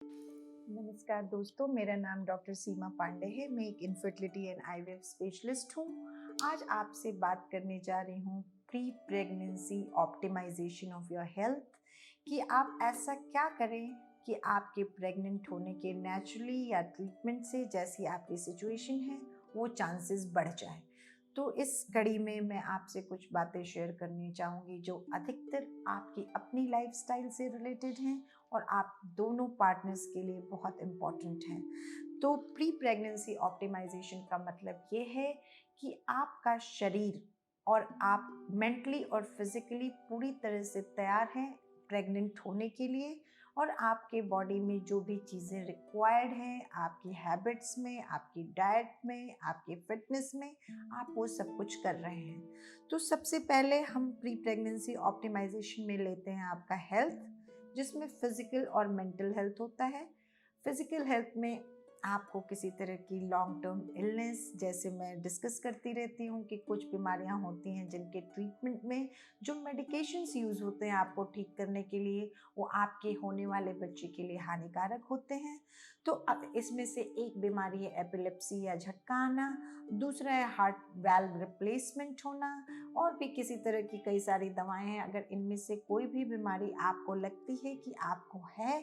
नमस्कार दोस्तों, मेरा नाम डॉक्टर सीमा पांडे है। मैं एक इनफर्टिलिटी एंड आईवीएफ स्पेशलिस्ट हूँ। आज आपसे बात करने जा रही हूँ pre pregnancy optimisation of your health, कि आप ऐसा क्या करें कि आपके प्रेग्नेंट होने के नेचुरली या ट्रीटमेंट से, जैसी आपकी सिचुएशन है, वो चांसेस बढ़ जाए। तो इस कड़ी में मैं आपसे कुछ बातें शेयर करनी चाहूँगी जो अधिकतर आपकी अपनी लाइफस्टाइल से रिलेटेड हैं और आप दोनों पार्टनर्स के लिए बहुत इम्पॉर्टेंट हैं। तो प्री प्रेगनेंसी ऑप्टिमाइजेशन का मतलब ये है कि आपका शरीर और आप मेंटली और फिजिकली पूरी तरह से तैयार हैं प्रेग्नेंट होने के लिए, और आपके बॉडी में जो भी चीज़ें रिक्वायर्ड हैं, आपकी हैबिट्स में, आपकी डाइट में, आपके फिटनेस में, आप वो सब कुछ कर रहे हैं। तो सबसे पहले हम प्री प्रेगनेंसी ऑप्टिमाइजेशन में लेते हैं आपका हेल्थ, जिसमें फिजिकल और मेंटल हेल्थ होता है। फिजिकल हेल्थ में आपको किसी तरह की लॉन्ग टर्म इलनेस, जैसे मैं डिस्कस करती रहती हूँ कि कुछ बीमारियाँ होती हैं जिनके ट्रीटमेंट में जो मेडिकेशंस यूज़ होते हैं आपको ठीक करने के लिए, वो आपके होने वाले बच्चे के लिए हानिकारक होते हैं। तो अब इसमें से एक बीमारी है एपिलेप्सी या झटका आना, दूसरा है हार्ट वाल्व रिप्लेसमेंट होना, और भी किसी तरह की कई सारी दवाएं हैं। अगर इनमें से कोई भी बीमारी आपको लगती है कि आपको है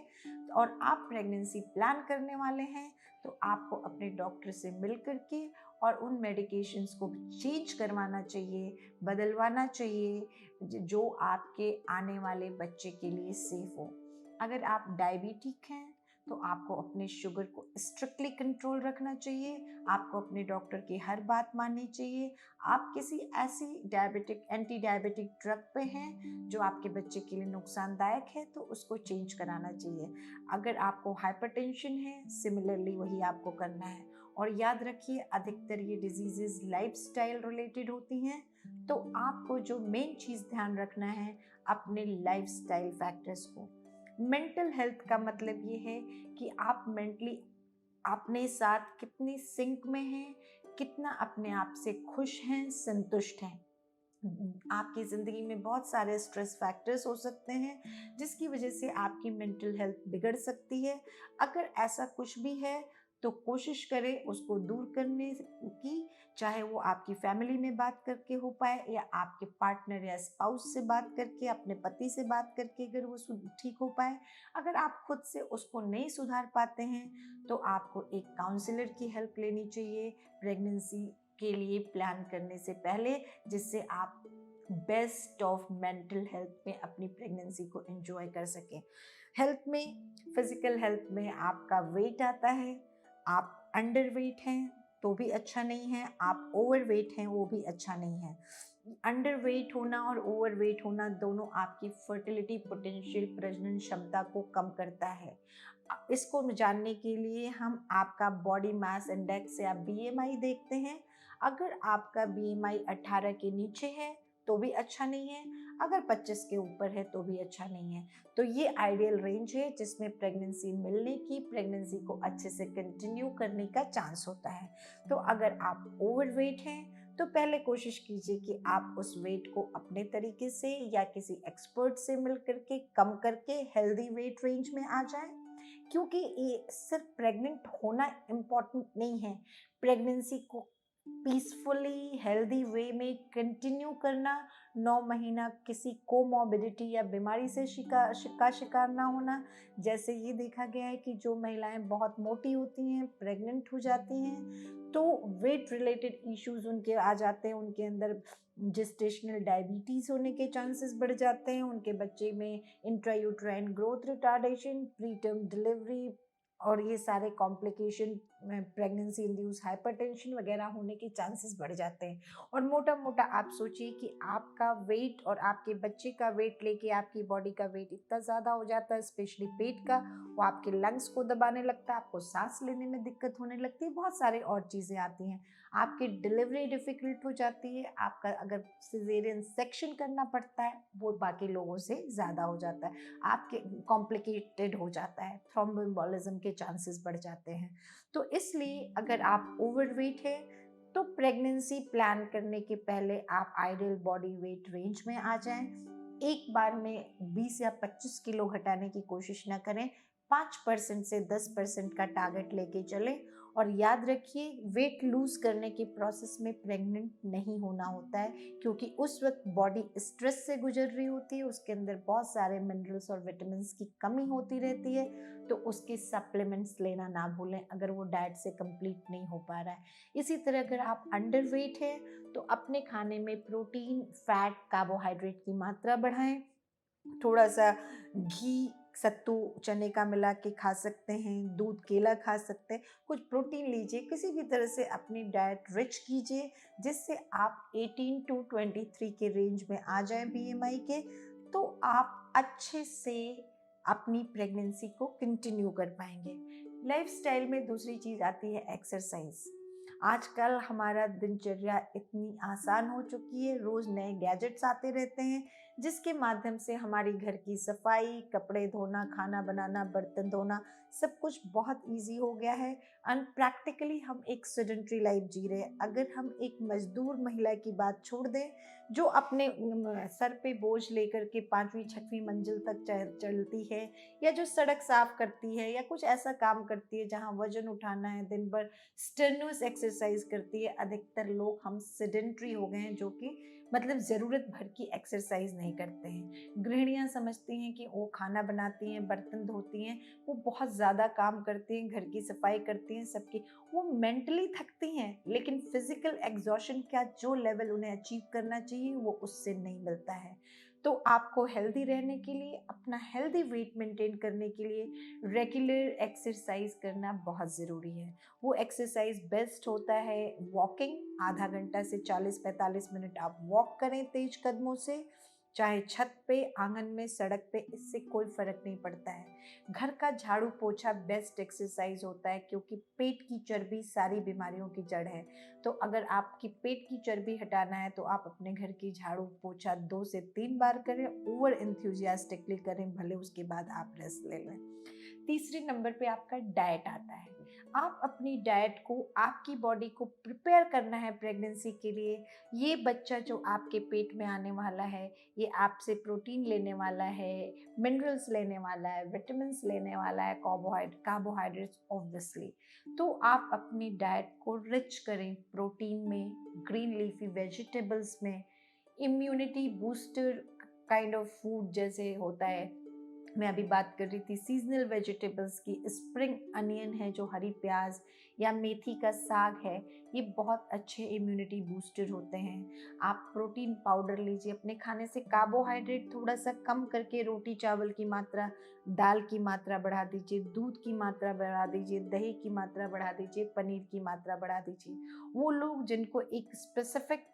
और आप प्रेगनेंसी प्लान करने वाले हैं, तो आपको अपने डॉक्टर से मिल करके और उन मेडिकेशंस को चेंज करवाना चाहिए, बदलवाना चाहिए, जो आपके आने वाले बच्चे के लिए सेफ हो। अगर आप डायबिटिक हैं तो आपको अपने शुगर को स्ट्रिक्टली कंट्रोल रखना चाहिए, आपको अपने डॉक्टर की हर बात माननी चाहिए। आप किसी ऐसी डायबिटिक एंटी डायबिटिक ड्रग पे हैं जो आपके बच्चे के लिए नुकसानदायक है, तो उसको चेंज कराना चाहिए। अगर आपको हाइपरटेंशन है, सिमिलरली वही आपको करना है। और याद रखिए, अधिकतर ये डिजीजेस लाइफस्टाइल रिलेटेड होती हैं, तो आपको जो मेन चीज़ ध्यान रखना है, अपने लाइफस्टाइल फैक्टर्स को। मेंटल हेल्थ का मतलब ये है कि आप मेंटली अपने साथ कितनी सिंक में हैं, कितना अपने आप से खुश हैं, संतुष्ट हैं। आपकी ज़िंदगी में बहुत सारे स्ट्रेस फैक्टर्स हो सकते हैं जिसकी वजह से आपकी मेंटल हेल्थ बिगड़ सकती है। अगर ऐसा कुछ भी है तो कोशिश करें उसको दूर करने की, चाहे वो आपकी फैमिली में बात करके हो पाए या आपके पार्टनर या स्पाउस से बात करके, अपने पति से बात करके, अगर वो ठीक हो पाए। अगर आप खुद से उसको नहीं सुधार पाते हैं तो आपको एक काउंसलर की हेल्प लेनी चाहिए प्रेगनेंसी के लिए प्लान करने से पहले, जिससे आप बेस्ट ऑफ मेंटल हेल्थ में अपनी प्रेगनेंसी को एंजॉय कर सकें। हेल्थ में, फिजिकल हेल्थ में आपका वेट आता है। आप अंडर वेट हैं तो भी अच्छा नहीं है, आप ओवर वेट हैं वो भी अच्छा नहीं है। अंडर वेट होना और ओवर वेट होना दोनों आपकी फर्टिलिटी पोटेंशियल, प्रजनन क्षमता को कम करता है। इसको जानने के लिए हम आपका बॉडी मास इंडेक्स या बीएमआई देखते हैं। अगर आपका बीएमआई 18 के नीचे है तो भी अच्छा नहीं है, अगर 25 के ऊपर है तो भी अच्छा नहीं है। तो ये आइडियल रेंज है जिसमें प्रेगनेंसी मिलने की, प्रेगनेंसी को अच्छे से कंटिन्यू करने का चांस होता है। तो अगर आप ओवरवेट हैं तो पहले कोशिश कीजिए कि आप उस वेट को अपने तरीके से या किसी एक्सपर्ट से मिल करके कम करके हेल्दी वेट रेंज में आ जाए। क्योंकि ये सिर्फ प्रेग्नेंट होना इम्पॉर्टेंट नहीं है, प्रेगनेंसी को पीसफुली हेल्दी वे में कंटिन्यू करना, 9 महीना किसी कोमॉर्बिडिटी या बीमारी से शिकार ना होना। जैसे ये देखा गया है कि जो महिलाएं बहुत मोटी होती हैं, प्रेग्नेंट हो जाती हैं, तो वेट रिलेटेड इश्यूज उनके आ जाते हैं, उनके अंदर जेस्टेशनल डायबिटीज़ होने के चांसेस बढ़ जाते हैं, उनके बच्चे में intrauterine growth retardation, pre term delivery और ये सारे कॉम्प्लिकेशन, प्रेगनेंसी इंड्यूस हाइपरटेंशन वगैरह होने के चांसेस बढ़ जाते हैं। और मोटा मोटा आप सोचिए कि आपका वेट और आपके बच्चे का वेट लेके आपकी बॉडी का वेट इतना ज़्यादा हो जाता है, स्पेशली पेट का, वो आपके लंग्स को दबाने लगता है, आपको सांस लेने में दिक्कत होने लगती है, बहुत सारे और चीज़ें आती हैं, आपकी डिलीवरी डिफ़िकल्ट हो जाती है, आपका अगर सिजेरियन सेक्शन करना पड़ता है वो बाकी लोगों से ज़्यादा हो जाता है, आपके कॉम्प्लिकेटेड हो जाता है, थ्रोम्बोएम्बोलिज्म के चांसेस बढ़ जाते हैं। तो इसलिए अगर आप ओवरवेट है तो प्रेगनेंसी प्लान करने के पहले आप आइडियल बॉडी वेट रेंज में आ जाएं। एक बार में 20 या 25 किलो घटाने की कोशिश ना करें, 5% से 10% का टारगेट लेके चलें। और याद रखिए, वेट लूज करने के प्रोसेस में प्रेग्नेंट नहीं होना होता है, क्योंकि उस वक्त बॉडी स्ट्रेस से गुजर रही होती है, उसके अंदर बहुत सारे मिनरल्स और विटामिन की कमी होती रहती है। तो उसके सप्लीमेंट्स लेना ना भूलें अगर वो डाइट से कंप्लीट नहीं हो पा रहा है। इसी तरह अगर आप अंडरवेट हैं तो अपने खाने में प्रोटीन, फैट, कार्बोहाइड्रेट की मात्रा बढ़ाएं। थोड़ा सा घी, सत्तू चने का मिला के खा सकते हैं, दूध, केला खा सकते हैं, कुछ प्रोटीन लीजिए, किसी भी तरह से अपनी डाइट रिच कीजिए जिससे आप 18 टू 23 के रेंज में आ जाएं बीएमआई के। तो आप अच्छे से अपनी प्रेगनेंसी को कंटिन्यू कर पाएंगे। लाइफस्टाइल में दूसरी चीज़ आती है एक्सरसाइज। आजकल हमारा दिनचर्या इतनी आसान हो चुकी है, रोज़ नए गैजेट्स आते रहते हैं जिसके माध्यम से हमारी घर की सफाई, कपड़े धोना, खाना बनाना, बर्तन धोना, सब कुछ बहुत इजी हो गया है। अनप्रैक्टिकली हम एक सेडेंट्री लाइफ जी रहे हैं। अगर हम एक मजदूर महिला की बात छोड़ दें जो अपने सर पे बोझ लेकर के 5वीं 6वीं मंजिल तक चलती है, या जो सड़क साफ करती है, या कुछ ऐसा काम करती है जहाँ वजन उठाना है, दिन भर स्टेनुअस एक्सरसाइज करती है, अधिकतर लोग हम सेडेंट्री हो गए हैं, जो कि मतलब ज़रूरत भर की एक्सरसाइज नहीं करते हैं। गृहिणियाँ समझती हैं कि वो खाना बनाती हैं, बर्तन धोती हैं, वो बहुत ज़्यादा काम करती हैं, घर की सफाई करती हैं, सबकी, वो मेंटली थकती हैं, लेकिन फिजिकल एग्जॉशन का जो लेवल उन्हें अचीव करना चाहिए वो उससे नहीं मिलता है। तो आपको हेल्दी रहने के लिए, अपना हेल्दी वेट मेंटेन करने के लिए रेगुलर एक्सरसाइज करना बहुत ज़रूरी है। वो एक्सरसाइज बेस्ट होता है वॉकिंग। आधा घंटा से 40-45 मिनट आप वॉक करें तेज कदमों से, चाहे छत पे, आंगन में, सड़क पे, इससे कोई फर्क नहीं पड़ता है। घर का झाड़ू पोछा बेस्ट एक्सरसाइज होता है, क्योंकि पेट की चर्बी सारी बीमारियों की जड़ है। तो अगर आपकी पेट की चर्बी हटाना है तो आप अपने घर की झाड़ू पोछा 2 से 3 बार करें, ओवर एंथुजियास्टिकली करें, भले उसके बाद आप रेस्ट ले लें। तीसरे नंबर पे आपका डाइट आता है। आप अपनी डाइट को, आपकी बॉडी को प्रिपेयर करना है प्रेगनेंसी के लिए। ये बच्चा जो आपके पेट में आने वाला है, ये आपसे प्रोटीन लेने वाला है, मिनरल्स लेने वाला है, विटामिन्स लेने वाला है, कार्बोहाइड्रेट्स ऑब्वियसली। तो आप अपनी डाइट को रिच करें प्रोटीन में, ग्रीन लीफी वेजिटेबल्स में, immunity booster kind of food जैसे होता है। मैं अभी बात कर रही थी सीजनल वेजिटेबल्स की, स्प्रिंग अनियन है जो हरी प्याज, या मेथी का साग है, ये बहुत अच्छे इम्यूनिटी बूस्टर होते हैं। आप प्रोटीन पाउडर लीजिए अपने खाने से, कार्बोहाइड्रेट थोड़ा सा कम करके रोटी चावल की मात्रा, दाल की मात्रा बढ़ा दीजिए, दूध की मात्रा बढ़ा दीजिए, दही की मात्रा बढ़ा दीजिए, पनीर की मात्रा बढ़ा दीजिए। वो लोग जिनको एक स्पेसिफिक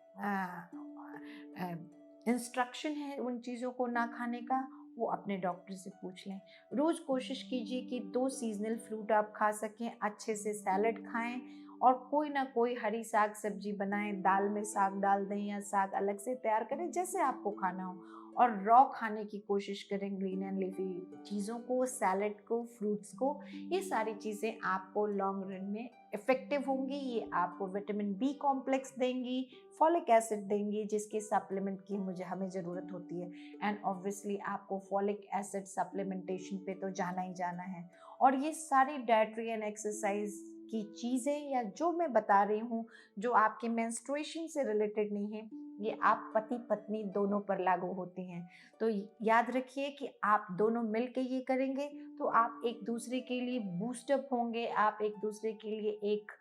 इंस्ट्रक्शन है उन चीज़ों को ना खाने का, वो अपने डॉक्टर से पूछ लें। रोज़ कोशिश कीजिए कि 2 सीजनल फ्रूट आप खा सकें, अच्छे से सैलड खाएं, और कोई ना कोई हरी साग सब्जी बनाएं, दाल में साग डाल दें या साग अलग से तैयार करें, जैसे आपको खाना हो। और रॉ खाने की कोशिश करें, ग्रीन एंड लीफी चीज़ों को, सैलड को, फ्रूट्स को। ये सारी चीज़ें आपको लॉन्ग रन में इफ़ेक्टिव होंगी। ये आपको विटामिन बी कॉम्प्लेक्स देंगी, फॉलिक एसिड देंगी, जिसके सप्लीमेंट की हमें ज़रूरत होती है। एंड ऑब्वियसली आपको फॉलिक एसिड सप्लीमेंटेशन पे तो जाना ही जाना है। और ये सारी डाइटरी एंड एक्सरसाइज की चीज़ें, या जो मैं बता रही हूँ, जो आपके मेंस्ट्रुएशन से रिलेटेड नहीं है, ये आप पति पत्नी दोनों पर लागू होती हैं। तो याद रखिए कि आप दोनों मिल के ये करेंगे तो आप एक दूसरे के लिए बूस्टअप होंगे, आप एक दूसरे के लिए एक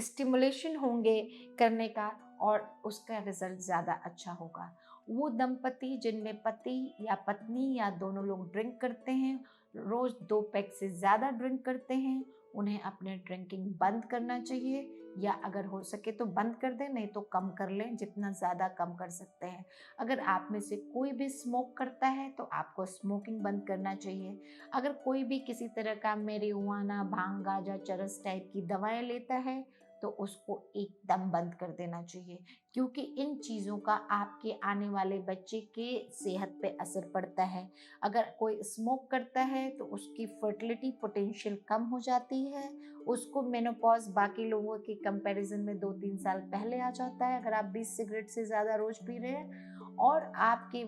स्टिमुलेशन होंगे करने का, और उसका रिजल्ट ज़्यादा अच्छा होगा। वो दंपति जिनमें पति या पत्नी या दोनों लोग ड्रिंक करते हैं, रोज़ 2 पैक से ज़्यादा ड्रिंक करते हैं, उन्हें अपने ड्रिंकिंग बंद करना चाहिए, या अगर हो सके तो बंद कर दें, नहीं तो कम कर लें, जितना ज़्यादा कम कर सकते हैं। अगर आप में से कोई भी स्मोक करता है तो आपको स्मोकिंग बंद करना चाहिए। अगर कोई भी किसी तरह का मैरिजुआना, भांग, गांजा, चरस टाइप की दवाएं लेता है तो उसको एकदम बंद कर देना चाहिए, क्योंकि इन चीज़ों का आपके आने वाले बच्चे के सेहत पे असर पड़ता है। अगर कोई स्मोक करता है तो उसकी फर्टिलिटी पोटेंशियल कम हो जाती है, उसको मेनोपॉज बाकी लोगों के कंपैरिजन में 2-3 साल पहले आ जाता है अगर आप 20 सिगरेट से ज़्यादा रोज पी रहे हैं। और आपके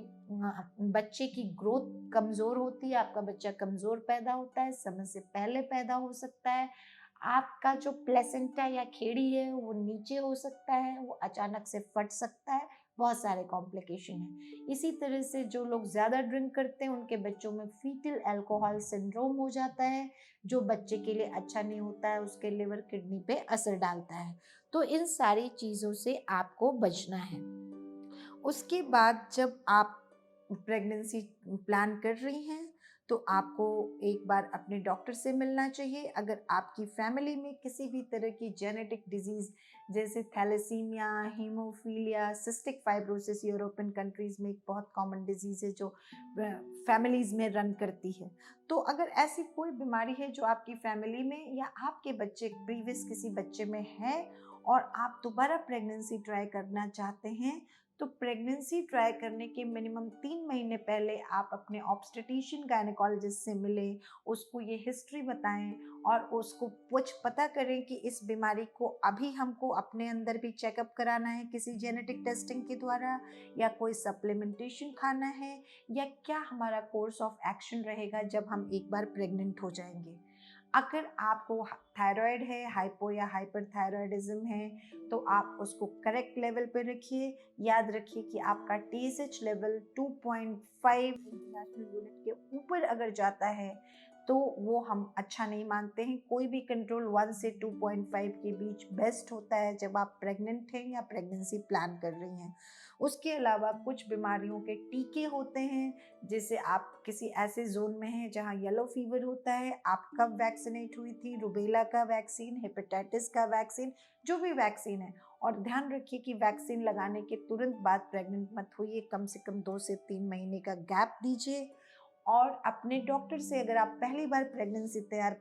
बच्चे की ग्रोथ कमज़ोर होती है, आपका बच्चा कमज़ोर पैदा होता है, समय से पहले पैदा हो सकता है, आपका जो प्लेसेंटा या खेड़ी है वो नीचे हो सकता है, वो अचानक से फट सकता है, बहुत सारे कॉम्प्लिकेशन हैं। इसी तरह से जो लोग ज़्यादा ड्रिंक करते हैं उनके बच्चों में फीटल अल्कोहल सिंड्रोम हो जाता है, जो बच्चे के लिए अच्छा नहीं होता है, उसके लिवर किडनी पे असर डालता है। तो इन सारी चीज़ों से आपको बचना है। उसके बाद जब आप प्रेगनेंसी प्लान कर रही हैं तो आपको एक बार अपने डॉक्टर से मिलना चाहिए। अगर आपकी फैमिली में किसी भी तरह की जेनेटिक डिजीज़ जैसे thalassaemia, haemophilia, cystic fibrosis European countries में एक बहुत कॉमन डिजीज़ है जो फैमिलीज़ में रन करती है। तो अगर ऐसी कोई बीमारी है जो आपकी फैमिली में या आपके बच्चे प्रीवियस किसी बच्चे में है और आप दोबारा प्रेगनेंसी ट्राई करना चाहते हैं, तो प्रेगनेंसी ट्राई करने के मिनिमम 3 महीने पहले आप अपने ऑब्स्टेट्रिशियन गायनेकोलॉजिस्ट से मिलें, उसको ये हिस्ट्री बताएं और उसको कुछ पता करें कि इस बीमारी को अभी हमको अपने अंदर भी चेकअप कराना है किसी जेनेटिक टेस्टिंग के द्वारा, या कोई सप्लीमेंटेशन खाना है, या क्या हमारा कोर्स ऑफ एक्शन रहेगा जब हम एक बार प्रेग्नेंट हो जाएंगे। अगर आपको थायराइड है, हाइपो या हाइपरथायराइडिज्म है, तो आप उसको करेक्ट लेवल पे रखिए। याद रखिए कि आपका TSH लेवल 2.5 इंटरनेशनल यूनिट के ऊपर अगर जाता है तो वो हम अच्छा नहीं मानते हैं। कोई भी कंट्रोल 1 से 2.5 के बीच बेस्ट होता है जब आप प्रेग्नेंट हैं या प्रेगनेंसी प्लान कर रही हैं। उसके अलावा कुछ बीमारियों के टीके होते हैं, जैसे आप किसी ऐसे जोन में हैं जहाँ येलो फीवर होता है, आप कब वैक्सीनेट हुई थी, रुबेला का वैक्सीन, हेपेटाइटिस का वैक्सीन, जो भी वैक्सीन है। और ध्यान रखिए कि वैक्सीन लगाने के तुरंत बाद प्रेग्नेंट मत होइए, कम से कम 2 से 3 महीने का गैप दीजिए। और अपने डॉक्टर से अगर आप पहली बार प्रेगनेंसी तैयारी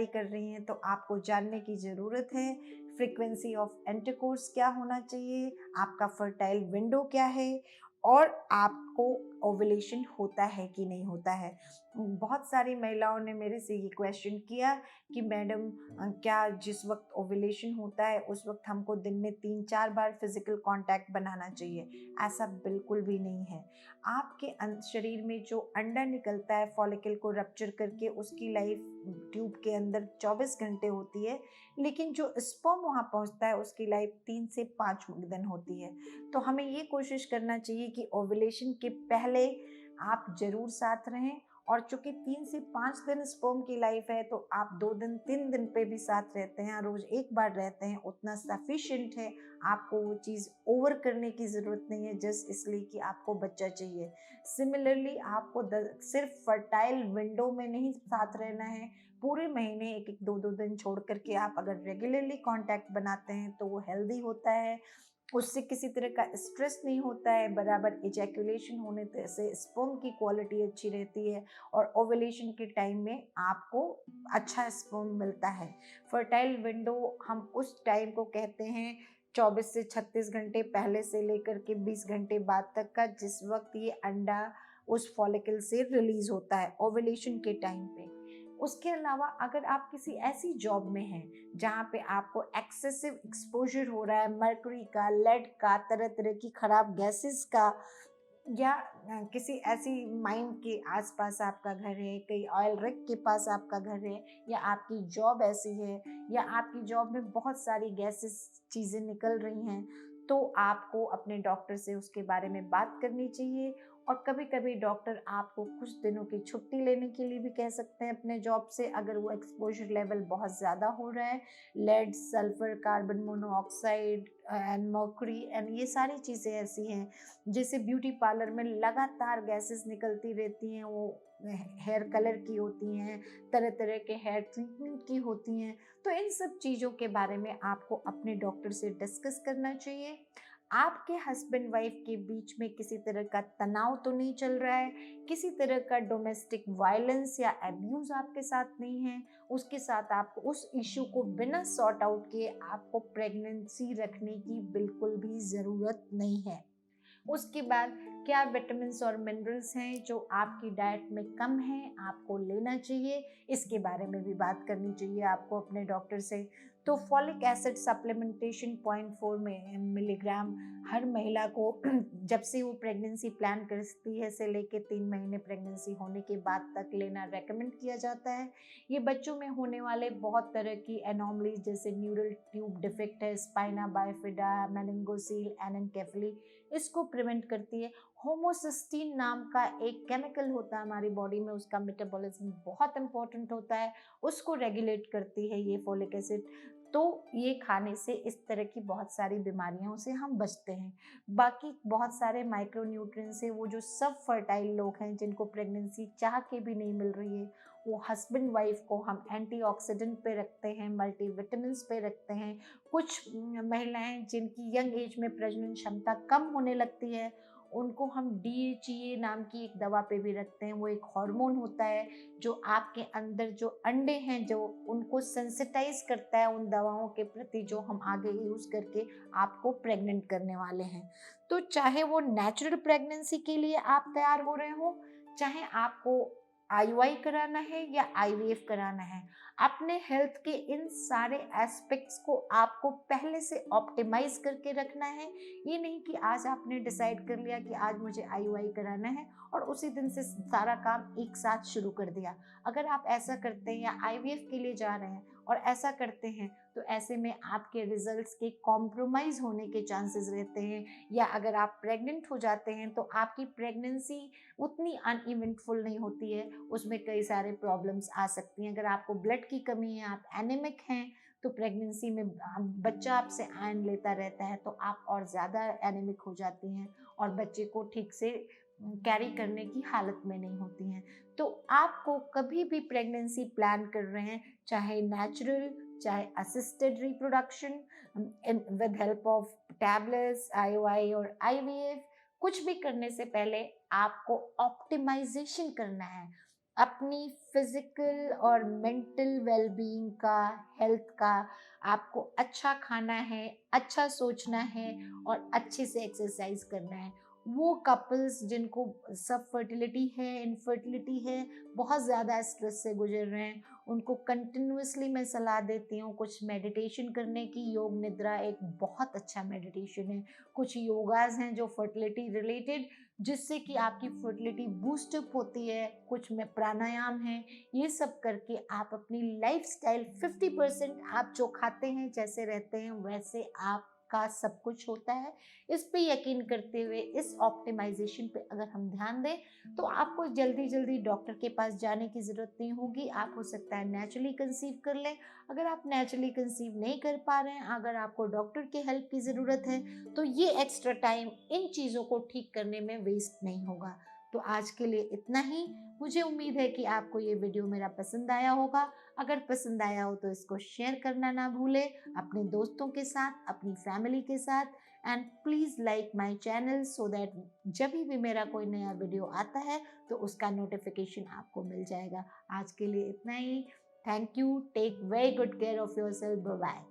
कर रही हैं तो आपको जानने की ज़रूरत है फ्रीक्वेंसी ऑफ इंटरकोर्स क्या होना चाहिए, आपका फर्टाइल विंडो क्या है, और आपको ओवुलेशन होता है कि नहीं होता है। बहुत सारी महिलाओं ने मेरे से ये क्वेश्चन किया कि मैडम क्या जिस वक्त ओवुलेशन होता है उस वक्त हमको दिन में 3-4 बार फिजिकल कांटेक्ट बनाना चाहिए? ऐसा बिल्कुल भी नहीं है। आपके शरीर में जो अंडा निकलता है फॉलिकल को रप्चर करके, उसकी लाइफ ट्यूब के अंदर 24 घंटे होती है, लेकिन जो स्पर्म वहाँ पहुँचता है उसकी लाइफ 3 से 5 दिन होती है। तो हमें ये कोशिश करना चाहिए कि ओवुलेशन के पहले आप ज़रूर साथ रहें, और चूंकि 3 से 5 दिन स्पर्म की लाइफ है तो आप 2 दिन 3 दिन पे भी साथ रहते हैं, रोज एक बार रहते हैं, उतना सफिशिएंट है। आपको वो चीज़ ओवर करने की ज़रूरत नहीं है जस्ट इसलिए कि आपको बच्चा चाहिए। सिमिलरली आपको सिर्फ फर्टाइल विंडो में नहीं साथ रहना है, पूरे महीने एक एक 2-2 दिन छोड़ करके आप अगर रेगुलरली कांटेक्ट बनाते हैं तो वो हेल्दी होता है, उससे किसी तरह का स्ट्रेस नहीं होता है, बराबर इजैकुलेशन होने से स्पर्म की क्वालिटी अच्छी रहती है, और ओवुलेशन के टाइम में आपको अच्छा स्पर्म मिलता है। फर्टाइल विंडो हम उस टाइम को कहते हैं 24 से 36 घंटे पहले से लेकर के 20 घंटे बाद तक का, जिस वक्त ये अंडा उस फॉलिकल से रिलीज होता है ओवुलेशन के टाइम पे। उसके अलावा अगर आप किसी ऐसी जॉब में हैं जहाँ पे आपको एक्सेसिव एक्सपोजर हो रहा है मर्क्यूरी का, लेड का, तरह तरह की खराब गैसेस का, या किसी ऐसी माइन के आसपास आपका घर है, कहीं ऑयल रिग के पास आपका घर है, या आपकी जॉब ऐसी है, या आपकी जॉब में बहुत सारी गैसेस चीज़ें निकल रही हैं, तो आपको अपने डॉक्टर से उसके बारे में बात करनी चाहिए। और कभी कभी डॉक्टर आपको कुछ दिनों की छुट्टी लेने के लिए भी कह सकते हैं अपने जॉब से, अगर वो एक्सपोजर लेवल बहुत ज़्यादा हो रहा है, lead, sulphur, carbon monoxide and mercury एंड ये सारी चीज़ें ऐसी हैं। जैसे ब्यूटी पार्लर में लगातार गैसेस निकलती रहती हैं, वो हेयर कलर की होती हैं, तरह तरह के हेयर ट्रीटमेंट की होती हैं, तो इन सब चीज़ों के बारे में आपको अपने डॉक्टर से डिस्कस करना चाहिए। आपके हस्बैंड वाइफ के बीच में किसी तरह का तनाव तो नहीं चल रहा है, किसी तरह का डोमेस्टिक वायलेंस या अब्यूज़ आपके साथ नहीं है, उसके साथ आपको उस इशू को बिना सॉर्ट आउट किए आपको प्रेगनेंसी रखने की बिल्कुल भी ज़रूरत नहीं है। उसके बाद क्या विटामिन्स और मिनरल्स हैं जो आपकी डाइट में कम हैं, आपको लेना चाहिए, इसके बारे में भी बात करनी चाहिए आपको अपने डॉक्टर से। तो फॉलिक एसिड सप्लीमेंटेशन 0.4 मिलीग्राम हर महिला को जब से वो प्रेगनेंसी प्लान करती है से लेके 3 महीने प्रेगनेंसी होने के बाद तक लेना रेकमेंड किया जाता है। ये बच्चों में होने वाले बहुत तरह की एनोमलीज जैसे न्यूरल ट्यूब डिफेक्ट है, स्पाइना बाइफिडा, मेनिंगोसील, एनेनकेफली, इसको प्रिवेंट करती है। होमोसिस्टीन नाम का एक केमिकल होता है हमारी बॉडी में, उसका मेटाबॉलिज्म बहुत इंपॉर्टेंट होता है, उसको रेगुलेट करती है ये फॉलिक एसिड। तो ये खाने से इस तरह की बहुत सारी बीमारियों से हम बचते हैं। बाकी बहुत सारे माइक्रोन्यूट्रिएंट्स हैं, वो जो सब फर्टाइल लोग हैं जिनको प्रेगनेंसी चाह के भी नहीं मिल रही है, वो हस्बैंड वाइफ को हम एंटीऑक्सीडेंट पे रखते हैं, मल्टीविटामिन्स पे रखते हैं। कुछ महिलाएं जिनकी यंग एज में प्रजनन क्षमता कम होने लगती है, उनको हम DHEA नाम की एक दवा पे भी रखते हैं। वो एक हार्मोन होता है जो आपके अंदर जो अंडे हैं जो उनको सेंसिटाइज करता है उन दवाओं के प्रति जो हम आगे यूज़ करके आपको प्रेग्नेंट करने वाले हैं। तो चाहे वो नेचुरल प्रेगनेंसी के लिए आप तैयार हो रहे हो, चाहे आपको IUI कराना है या IVF कराना है, अपने हेल्थ के इन सारे एस्पेक्ट्स को आपको पहले से ऑप्टिमाइज करके रखना है। ये नहीं कि आज आपने डिसाइड कर लिया कि आज मुझे IUI कराना है और उसी दिन से सारा काम एक साथ शुरू कर दिया। अगर आप ऐसा करते हैं या IVF के लिए जा रहे हैं और ऐसा करते हैं, तो ऐसे में आपके रिजल्ट्स के कॉम्प्रोमाइज होने के चांसेस रहते हैं। या अगर आप प्रेग्नेंट हो जाते हैं तो आपकी प्रेगनेंसी उतनी अनइवेंटफुल नहीं होती है, उसमें कई सारे प्रॉब्लम्स आ सकती हैं। अगर आपको ब्लड की कमी है, आप एनीमिक हैं, तो प्रेगनेंसी में बच्चा आपसे आयरन लेता रहता है तो आप और ज़्यादा एनीमिक हो जाती हैं और बच्चे को ठीक से कैरी करने की हालत में नहीं होती हैं। तो आपको कभी भी प्रेगनेंसी प्लान कर रहे हैं, चाहे नेचुरल चाहे assisted reproduction with help of tablets, IUI और IVF, कुछ भी करने से पहले आपको ऑप्टिमाइजेशन करना है अपनी फिजिकल और मेंटल वेलबीइंग का, हेल्थ का। आपको अच्छा खाना है, अच्छा सोचना है और अच्छे से एक्सरसाइज करना है। वो कपल्स जिनको सब फर्टिलिटी है, इनफर्टिलिटी है, बहुत ज़्यादा स्ट्रेस से गुजर रहे हैं, उनको कंटिन्यूसली मैं सलाह देती हूँ कुछ मेडिटेशन करने की। योग निद्रा एक बहुत अच्छा मेडिटेशन है। कुछ योगाज हैं जो फर्टिलिटी रिलेटेड, जिससे कि आपकी फर्टिलिटी बूस्टअप होती है। कुछ में प्राणायाम है। ये सब करके आप अपनी लाइफस्टाइल 50% आप जो खाते हैं, जैसे रहते हैं, वैसे आपका सब कुछ होता है। इस पे यकीन करते हुए इस ऑप्टिमाइजेशन पे अगर हम ध्यान दें तो आपको जल्दी जल्दी डॉक्टर के पास जाने की ज़रूरत नहीं होगी। आप हो सकता है नेचुरली कंसीव कर लें। अगर आप नेचुरली कंसीव नहीं कर पा रहे हैं, अगर आपको डॉक्टर के हेल्प की ज़रूरत है, तो ये एक्स्ट्रा टाइम इन चीज़ों को ठीक करने में वेस्ट नहीं होगा। तो आज के लिए इतना ही। मुझे उम्मीद है कि आपको ये वीडियो मेरा पसंद आया होगा। अगर पसंद आया हो तो इसको शेयर करना ना भूलें अपने दोस्तों के साथ, अपनी फैमिली के साथ। And please like my channel so that जब भी मेरा कोई नया वीडियो आता है तो उसका नोटिफिकेशन आपको मिल जाएगा। आज के लिए इतना ही। Thank you. Take very good care of yourself. Bye bye.